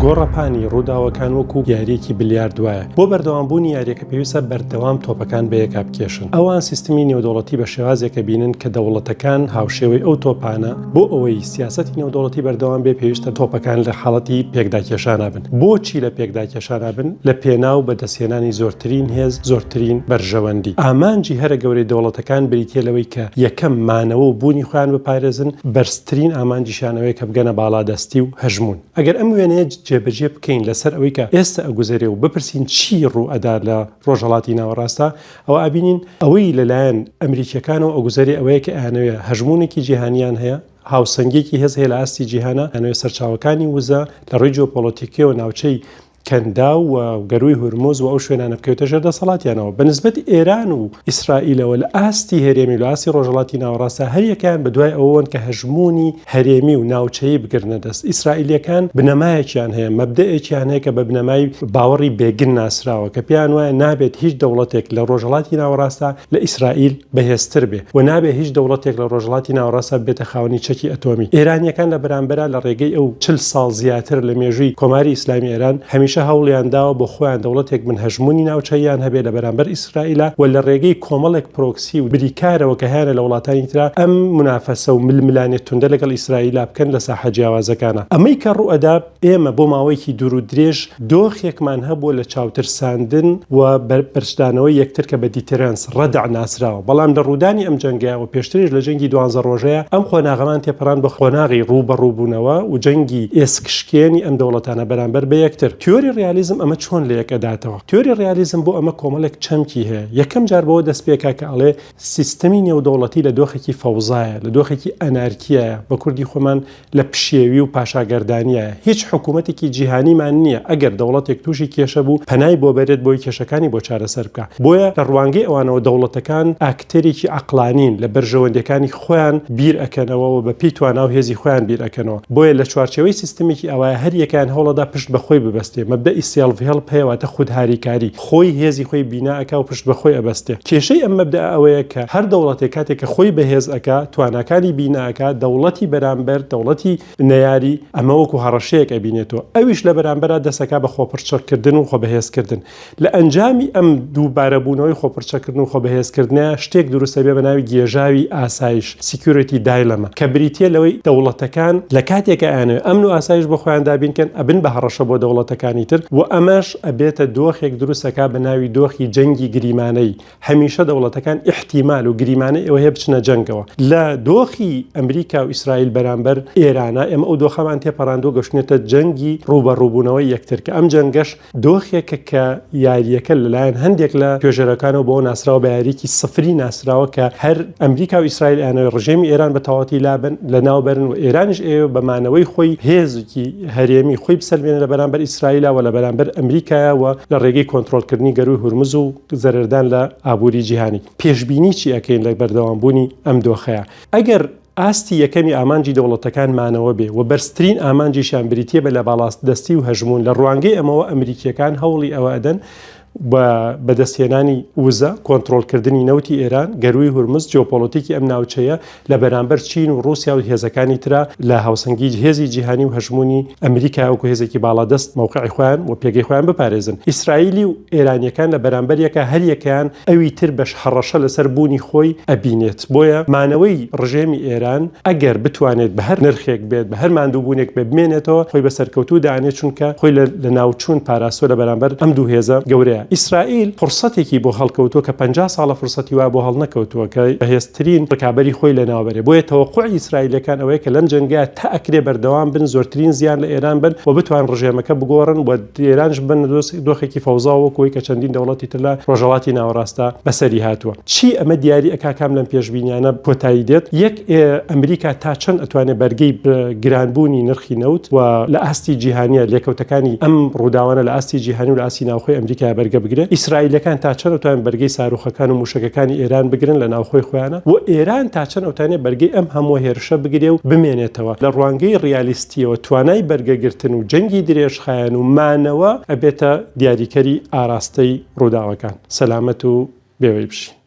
گۆڕەپانی ڕووداوەکان وەکو یاریەکی بلیاردوایە. بۆ بەردەوامبوونی یاریەکە پێویستە بەردەوام تۆپەکان بەیەکا بکێشن. ئەوان سیستمی نێودەوڵەتی بە شێوازێکە بینن کە دەوڵەتەکان هاوشێوەی ئەو تۆپانە بۆ ئەوەی سیاسەتی نێودەوڵەتی بەردەوام بێ پێویستە تۆپەکان لە حاڵەتی پێکداکێشانە بن. بۆچی لە پێکداکێشانە بن؟ لە پێناو بەدەستهێنانی زۆرترین هێز، زۆرترین بەرژەوەندی. ئامانجی هەرە گەورەی دەوڵەتەکان بریتیە لەوەی کە یەکەم مانەوە و بوونی خۆیان بپارێزن، بەرزترین ئامانجیشانەوەی کە بگەنە باڵادەستی و هەژمون. ئەگەر ئەم وێنەیە جێبەجێ بکەین لەسەر ئەوەی کە ئێستا ئەگوزارێ و بپرسین چی ڕوو ئەدا لە ڕۆژهەڵاتی ناوەڕاستە، ئەوە ئابینین ئەوەی لەلایەن ئەمریکیەکانەوە ئەگوزارێ ئەوەیە کە ئەیانەوێ هەژمونێکی جیهانیان هەیە، هاوسەنگێکی هێز هەیە لە ئاستی جیهانە، ئەنوێ سەرچاوەکانی وزە لە ڕێی جیۆپۆلیتیکیەوە ناوچەی کەندا و گەروی هورمۆز و ئەو شوێنانە بکەوتە ژێر دەسەڵاتیانەوە. بەنسبەتی ئێران و ئیسرائیلەوە لە ئاستی هەرێمی و لە ئاستی ڕۆژهەڵاتی ناوەڕاستە هەریەکان بەدوای ئەوەن کە هەژمونی هەرێمی و ناوچەیی بگرنە دەست. ئیسرائیلیەکان بنەمایەکیان هەیە، مەبدەئێکیان هەیە کە بە بنەمای باوەڕی بێگن ناسراوە کە پێیان وایە نابێت هیچ دەوڵەتێک لە ڕۆژهەڵاتی ناوەڕاستە لە ئیسرائیل بەهێزتر بێ و نابێت هیچ دەوڵەتێک لە ڕۆژهەڵاتی ناوەڕاستە بێتە خاوەنی چەکی ئەتۆمی. ئێرانیەکان لە بەرامبەرە لە ڕێگەی ئەو 40 ساڵ زیاتر لە مێژووی کۆماری ئیسلامی ئێران هەمیشە هەوڵیاندا بۆ خۆیان دەوڵەتێک من هەژمونی ناوچەیان هەبێ لە بەرامبەر ئیسرائیلە و لە ڕێگەی کۆمەڵێک پرۆکسی و بریکارەوە کە هیانە لە وڵاتانی ترا ئەم منافەسە و ململانێت توندە لەگەڵ ئیسرائیللا بکەن لە ساحە جیاوازەکانە. ئەمەی کە ڕوئەدا ئێمە بۆ ماوەیەکی دوور و درێژ دۆخێکمان هەبووە لە چاوترساندن و بەرشدانەوەی یەکتر کە بە دیتەرەنس ڕەدع ناسراوە. بەڵام لە ڕوودانی ئەم جەنگە و پێشتریش لە جەنگی 12 ڕۆژەیە ئەم خۆناغەمان تێپەڕان بە خۆناغی ڕوبەڕووبوونەوە و جەنگی ئێسکشکێنی ئەم دەوڵەتانە بەرامبەر بە یەکتر. تیۆری ڕیالیزم ئەمە چۆن لە یەکەداتەوە؟ تیۆری ڕیالیزم بۆ ئەمە کۆمەڵێک چەمکی هەیە. یەکەم جار بەوە دەست پێکا کە ئەڵێ سیستەمی نێودەوڵەتی لە دۆخێکی فەوزایە، لە دۆخێکی ئەنارکیایە، بە کوردی خۆمان لە پشێوی و پاشاگەردانیایە. هیچ حکوومەتێکی جیهانیمان نییە ئەگەر دەوڵەتێک تووشی کێشە بوو پەنای بۆ بەرێت بۆی کێشەکانی بۆ چارەسەر بکە. بۆیە لە ڕوانگەی ئەوانەوە دەوڵەتەکان ئاکتەرێکی عەقلانین لە بەرژەوەندەکانی خۆیان بیر ئەکەنەوە و بە پێی تواناو هێزی خۆیان بیر ئەکەنەوە. بۆیە لە چوارچێوەی سیستەمێکی ئەوایە هەر یەکان هەوڵەدا پشت بەخۆی ببەستێ. مەبدەئی سێلف هێڵپ هەیەواتە خودهاریکاری، خۆی هێزی خۆی بیناکە و پشت بەخۆی ئەبەستێ. کێشەی ئەم مەبدە ئەوەیە کە هەر دەوڵەتێک کاتێک کە خۆی بەهێز ئەکا، تواناکانی بیناکە، دەوڵەتی بەرامبەر دەوڵەتی نەیاری ئەمە وەکو هەڕەشەیەک ئەبینێتەوە. ئەویش لە بەرامبەرە دەسەکە بە خۆپڕچەکردن و خۆبەهێزکردن. لە ئەنجامی ئەم دووبارەبوونەوەی خۆپڕچەکردن و خۆبەهێزکردنە شتێک دروستە بێ بە ناوی گێژاوی ئاسایش، سیکیورتی دایلەمە، کە بریتیە لەوەی دەوڵەتەکان لە کاتێکە ئەیانەوێ ئەمن و ئاسایش بۆ خۆیان دابینکەن ئەبن بە هەڕەشە بۆ دەوڵەتەکانی تر و ئەمەش ئەبێتە دۆخێک دروستەکە بە ناوی دۆخی جەنگی گریمانەی. هەمیشە دەوڵەتەکان ئیحتیمال و گریمانەی ئەوە هەیە بچنە جەنگەوە. لە دۆخی ئەمریکا و ئیسرائیل بەرامبەر ئێرانە ئێمە ئەو دۆخەمان تێپەڕاندووە گەشتێتە جەنگی ڕوبەڕووبوونەوەی یەکتر کە ئەم جەنگەش دۆخێکە کە یاریەکە لەلایەن هەندێک لە توێژەرەکانەوە بۆ ناسراوە بە یاریکی سفری ناسراوە کە هەر ئەمریکا و ئیسرائیل ئەیانەوێ ڕژێمی ئێران بە تەواوەتی لابن لە ناوبەرن و ئێرانیش ئێوە بەمانەوەی خۆی هێزکی هەرێمی خۆی بسەلمێنە لە بەرامبەر ئیسرائیلە و لە بەرامبەر ئەمریکایە و لە ڕێگەی کۆنتڕۆلکردنی گەروی هورمز و زەرەردان لە ئابووری جیهانی. پێشبینی چی ئەکەین لە بەردەوامبوونی ئەم دۆخەیە؟ ئەگەر ئاستی یەکەمی ئامانجی دەوڵەتەکان مانەوە بێ و بەرزترین ئامانجیشان بریتیە بە لە باڵاستدەستی و هەژمون، لە ڕوانگەی ئەمەوە ئەمریکیەکان هەوڵی ئەوە ئەدەن بەدەستهێنانی وزە، کۆنتڕۆلکردنی نەوتی ئێران، گەروی هورمز، جیۆپۆلیتیکی ئەم ناوچەیە لە بەرامبەر چین و رووسیا و هێزەکانی ترا لە هاوسەنگی هێزی جیهانی و هەژمونی ئەمریکا وەکو هێزێکی باڵادەست موقعی خۆیان و پێگەی خۆیان بپارێزن. ئیسرائیلی و ئێرانیەکان لە بەرامبەریەکە هەریەکان ئەوی تر بەش هەڕەشە لەسەر بوونی خۆی ئەبینێت. بۆیە مانەوەی ڕژێمی ئێران ئەگەر بتوانێت بە هەر نرخێک بێت، بە هەر ماندووبوونێک بمێنێتەوە، خۆی بەسەرکەوتوو دانێت چونکە خۆی لە ناوچوون پاراسۆ لە بەرامبەر ئەم دوو هێزە گەورەیە. ئیسرائیل فرسەتێکی بۆ هەڵکەوتووە کە 50 ساڵە فرسەتی وا بۆ هەڵ نەکەوتووە کە بەهێزترین ڕکابەری خۆی لە ناوبەرێ. بۆیە تەوەقوعی ئیسرائیلەکان ئەوەیە کە لەم جەنگە تا ئەکرێ بەردەوام بن، زۆرترین زیان لە ئێران بن و بتوان ڕژێمەکە بگۆڕن و ئێرانش بن دۆخێکی فەوزاوەکەوەی کە چەندین دەوڵەتی تر لە ڕۆژهەڵاتی ناوەڕاستە بەسەری هاتووە. چی ئەمە دیاری ئەکاکام لەم پێشبینیانە کۆتایی دێت؟ یەک، ئەمریکا تا چەند ئەتوانێت بەرگەی گرانبوونی نرخی نەوت و لە ئاستی جیهانیە لێکەوتەکانی ئەم ڕووداوانە لە ئاستی جیهانی و لە ئاستی ناوخۆی ئەمریکا بەرگە بگرێت. ئیسرائیلەکان تا چەند ئەتوانن بەرگەی ساروخەکان و موشکەکانی ئێران بگرن لە ناوخۆی خۆیانە و ئێران تا چەند ئەتوانێت بەرگەی ئەم هەموو هێرشە بگرێ و بمێنێتەوە. لە ڕوانگەی ڕیالیستیەوە توانای بەرگەگرتن و جەنگی درێژخایەن و مانەوە ئەبێتە دیاریکەری ئاراستەی ڕووداوەکان. سەلامەت و بێوەی بشین.